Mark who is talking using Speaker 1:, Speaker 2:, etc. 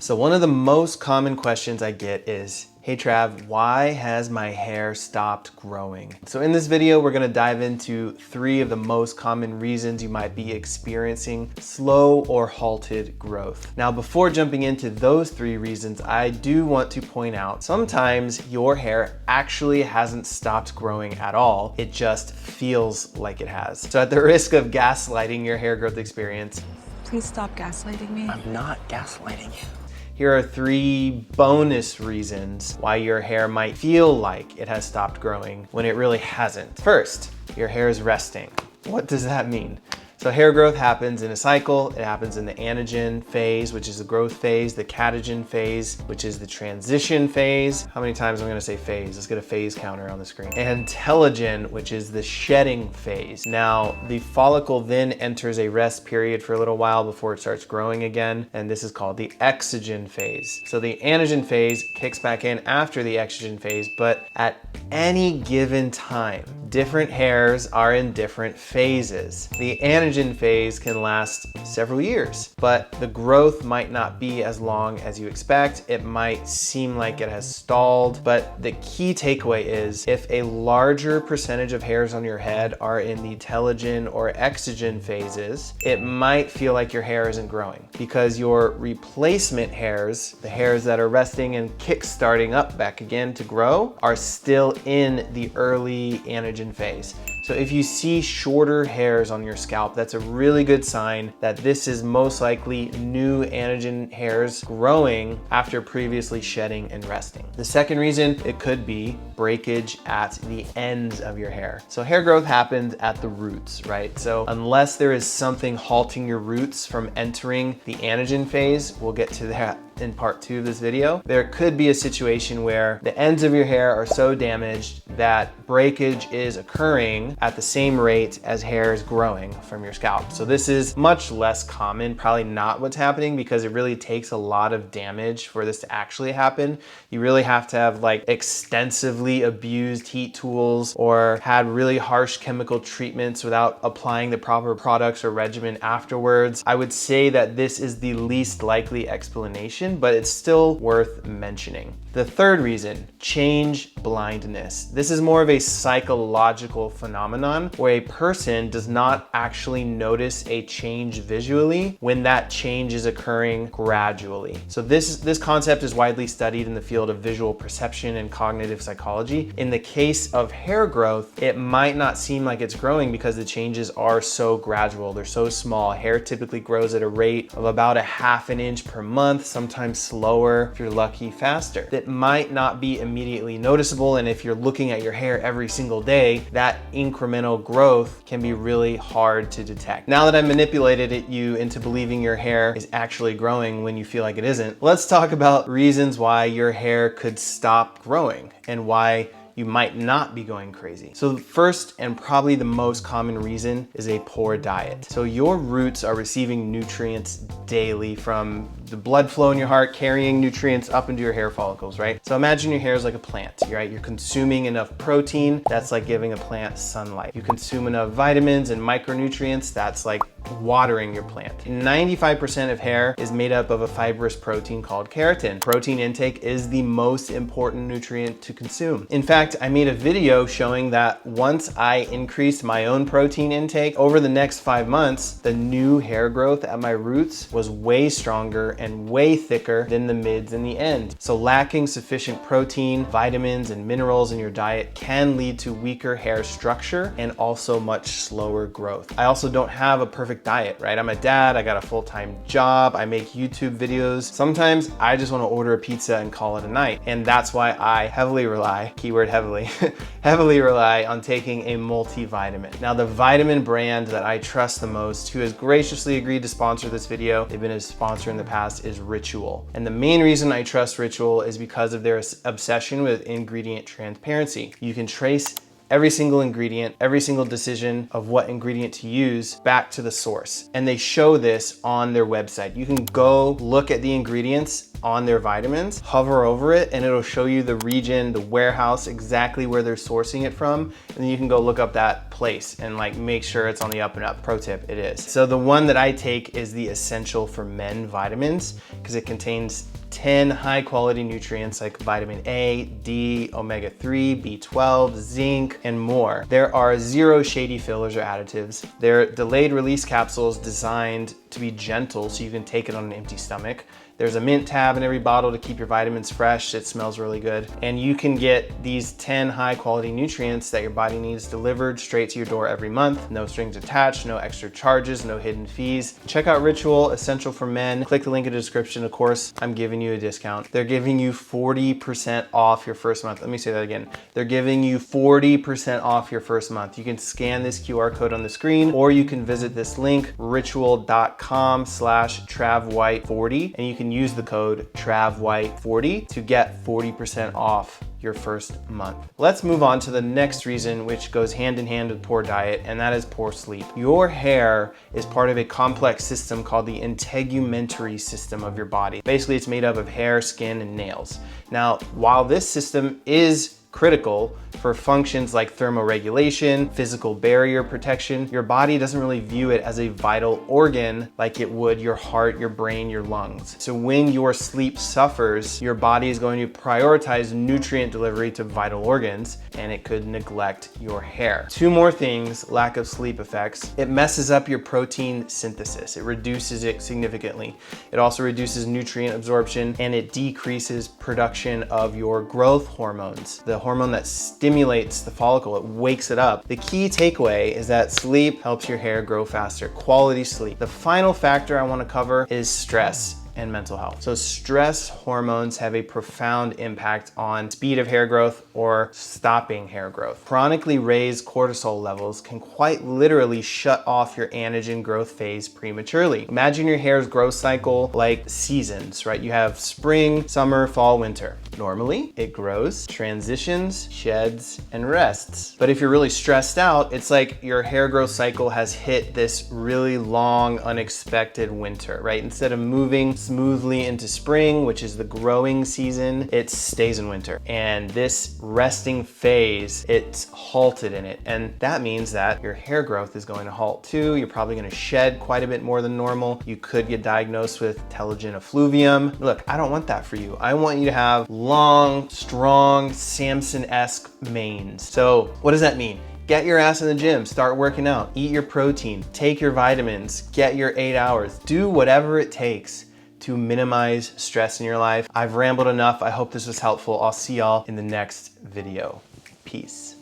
Speaker 1: So one of the most common questions I get is, hey Trav, why has my hair stopped growing? So in this video, we're gonna dive into 3 of the most common reasons you might be experiencing slow or halted growth. Now, before jumping into those 3 reasons, I do want to point out sometimes your hair actually hasn't stopped growing at all. It just feels like it has. So at the risk of gaslighting your hair growth experience,
Speaker 2: please stop gaslighting me.
Speaker 1: I'm not gaslighting you. Here are 3 bonus reasons why your hair might feel like it has stopped growing when it really hasn't. First, your hair is resting. What does that mean? So hair growth happens in a cycle. It happens in the anagen phase, which is the growth phase, the catagen phase, which is the transition phase. How many times am I gonna say phase? Let's get a phase counter on the screen. And telogen, which is the shedding phase. Now, the follicle then enters a rest period for a little while before it starts growing again, and this is called the exogen phase. So the anagen phase kicks back in after the exogen phase, but at any given time, different hairs are in different phases. The anagen phase can last several years, but the growth might not be as long as you expect. It might seem like it has stalled, but the key takeaway is if a larger percentage of hairs on your head are in the telogen or exogen phases, it might feel like your hair isn't growing because your replacement hairs, the hairs that are resting and kick-starting up back again to grow, are still in the early anagen phase. So if you see shorter hairs on your scalp, that's a really good sign that this is most likely new anagen hairs growing after previously shedding and resting. The second reason, it could be breakage at the ends of your hair. So hair growth happens at the roots, right? So unless there is something halting your roots from entering the anagen phase, we'll get to that in part 2 of this video, there could be a situation where the ends of your hair are so damaged that breakage is occurring at the same rate as hair is growing from your scalp. So this is much less common, probably not what's happening, because it really takes a lot of damage for this to actually happen. You really have to have like extensively abused heat tools or had really harsh chemical treatments without applying the proper products or regimen afterwards. I would say that this is the least likely explanation, but it's still worth mentioning. The third reason, change blindness. This is more of a psychological phenomenon where a person does not actually notice a change visually when that change is occurring gradually. So this concept is widely studied in the field of visual perception and cognitive psychology. In the case of hair growth, it might not seem like it's growing because the changes are so gradual. They're so small. Hair typically grows at a rate of about a ½ an inch per month, sometimes slower, if you're lucky, faster. That might not be immediately noticeable, and if you're looking at your hair every single day, that incremental growth can be really hard to detect. Now that I manipulated you into believing your hair is actually growing when you feel like it isn't, let's talk about reasons why your hair could stop growing and why you might not be going crazy. So the first and probably the most common reason is a poor diet. So your roots are receiving nutrients daily from the blood flow in your heart, carrying nutrients up into your hair follicles, right? So imagine your hair is like a plant, right? You're consuming enough protein, that's like giving a plant sunlight. You consume enough vitamins and micronutrients, that's like watering your plant. 95% of hair is made up of a fibrous protein called keratin. Protein intake is the most important nutrient to consume. In fact, I made a video showing that once I increased my own protein intake over the next 5 months, the new hair growth at my roots was way stronger and way thicker than the mids and the ends. So lacking sufficient protein, vitamins, and minerals in your diet can lead to weaker hair structure and also much slower growth. I also don't have a perfect diet, right? I'm a dad, I got a full-time job, I make YouTube videos. Sometimes I just want to order a pizza and call it a night. And that's why I heavily rely, keyword heavily, heavily rely on taking a multivitamin. Now, the vitamin brand that I trust the most, who has graciously agreed to sponsor this video, they've been a sponsor in the past, is Ritual. And the main reason I trust Ritual is because of their obsession with ingredient transparency. You can trace every single ingredient, every single decision of what ingredient to use back to the source. And they show this on their website. You can go look at the ingredients on their vitamins, hover over it, and it'll show you the region, the warehouse, exactly where they're sourcing it from. And then you can go look up that place and like make sure it's on the up and up. Pro tip, it is. So the one that I take is the Essential for Men vitamins because it contains 10 high quality nutrients like vitamin A, D, omega-3, B12, zinc, and more. There are 0 shady fillers or additives. They're delayed release capsules designed to be gentle so you can take it on an empty stomach. There's a mint tab in every bottle to keep your vitamins fresh. It smells really good. And you can get these 10 high quality nutrients that your body needs delivered straight to your door every month. No strings attached, no extra charges, no hidden fees. Check out Ritual Essential for Men. Click the link in the description. Of course, I'm giving you a discount. They're giving you 40% off your first month. Let me say that again. They're giving you 40% off your first month. You can scan this QR code on the screen, or you can visit this link, ritual.com/travwhite40, and you can use the code TRAVWHITE40 to get 40% off your first month. Let's move on to the next reason, which goes hand in hand with poor diet, and that is poor sleep. Your hair is part of a complex system called the integumentary system of your body. Basically, it's made up of hair, skin, and nails. Now, while this system is critical for functions like thermoregulation, physical barrier protection, your body doesn't really view it as a vital organ like it would your heart, your brain, your lungs. So when your sleep suffers, your body is going to prioritize nutrient delivery to vital organs, and it could neglect your hair. 2 more things lack of sleep affects. It messes up your protein synthesis. It reduces it significantly. It also reduces nutrient absorption, and it decreases production of your growth hormones, the hormone that stimulates the follicle. It wakes it up. The key takeaway is that sleep helps your hair grow faster. Quality sleep. The final factor I want to cover is stress and mental health. So stress hormones have a profound impact on speed of hair growth or stopping hair growth. Chronically raised cortisol levels can quite literally shut off your anagen growth phase prematurely. Imagine your hair's growth cycle like seasons, right? You have spring, summer, fall, winter. Normally, it grows, transitions, sheds, and rests. But if you're really stressed out, it's like your hair growth cycle has hit this really long, unexpected winter, right? Instead of moving smoothly into spring, which is the growing season, it stays in winter. And this resting phase, it's halted in it. And that means that your hair growth is going to halt too. You're probably going to shed quite a bit more than normal. You could get diagnosed with telogen effluvium. Look, I don't want that for you. I want you to have long, strong, Samson-esque manes. So what does that mean? Get your ass in the gym, start working out, eat your protein, take your vitamins, get your 8 hours, do whatever it takes to minimize stress in your life. I've rambled enough. I hope this was helpful. I'll see y'all in the next video. Peace.